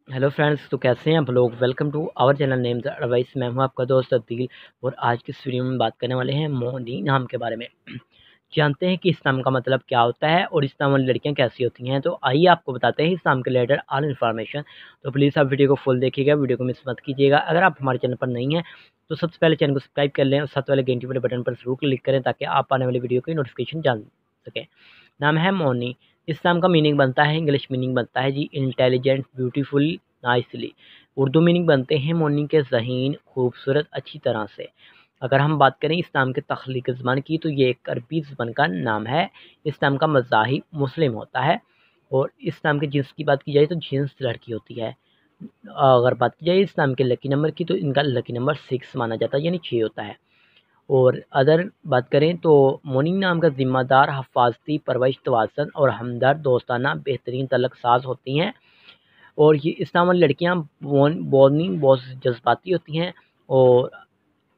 Hello friends, तो कैसे हैं आप लोग। Welcome to our channel name the advice. मैं हूं आपका दोस्त अदील और आज की इस वीडियो में बात करने वाले हैं मोनी नाम के बारे में। जानते हैं कि इस नाम का मतलब क्या होता है और इस नाम वाली लड़कियां कैसी होती हैं। तो आइए आपको बताते हैं इस नाम के रिलेटेड ऑल इन्फॉर्मेशन। तो प्लीज़ आप वीडियो को फुल देखिएगा, वीडियो को मिस मत कीजिएगा। अगर आप हमारे चैनल पर नहीं हैं तो सबसे पहले चैनल को सब्सक्राइब कर लें और साथ वाले घंटी वाले बटन पर जरूर क्लिक करें ताकि आप आने वाली वीडियो की नोटिफिकेशन जान सकें। नाम है मोनी। इस नाम का मीनिंग बनता है, इंग्लिश मीनिंग बनता है जी intelligent, beautiful, nicely. Urdu meaning बनते हैं मोनी के ज़हीन, खूबसूरत, अच्छी तरह से। अगर हम बात करें इस नाम के तख्लीक ज़बान की तो ये एक अरबी ज़बान का नाम है। इस नाम का मज़ाहिब मुस्लिम होता है। और इस नाम के जिन्स की बात की जाए तो जिन्स लड़की होती है। अगर बात की जाए इस नाम के लकी नंबर की तो इनका लकी नंबर 6 माना जाता है, यानी 6 होता है। और अदर बात करें तो मोनी नाम का ज़िम्मेदार, हफाजती, परवरिश, तवाज़ुन और हमदर्द, दोस्ताना, बेहतरीन तलक साज होती हैं। और ये इस नाम वाली लड़कियाँ बॉर्निंग बहुत जज्बाती होती हैं और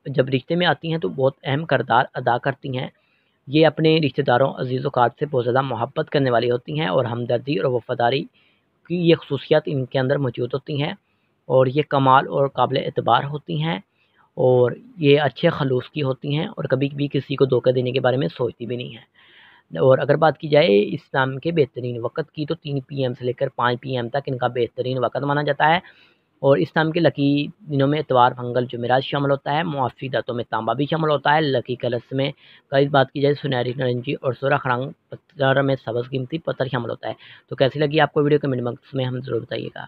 जब रिश्ते में आती हैं तो बहुत अहम किरदार अदा करती हैं। ये अपने रिश्तेदारों, अजीज़ व ख़ास से बहुत ज़्यादा मोहब्बत करने वाली होती हैं और हमदर्दी और वफ़ादारी की ये खसूसियात इनके अंदर मौजूद होती हैं। और ये कमाल और काबिल एतबार होती हैं और ये अच्छे खलूस की होती हैं और कभी भी किसी को धोखा देने के बारे में सोचती भी नहीं हैं। और अगर बात की जाए इस नाम के बेहतरीन वक़्त की तो 3 पीएम से लेकर 5 पीएम तक इनका बेहतरीन वक़्त माना जाता है। और इस नाम के लकी दिनों में इतवार, मंगल, जुमेरात शामिल होता है। मुआफ़ी दाँतों में तांबा भी शामिल होता है। लकी कलर्स में कई बात की जाए सुनहरी, नारंगी और सुर्ख़ रंग, पत्थर में सब्ज़ कीमती पत्थर शामिल होता है। तो कैसी लगी आपको वीडियो, कमेंट बॉक्स में हम ज़रूर बताइएगा।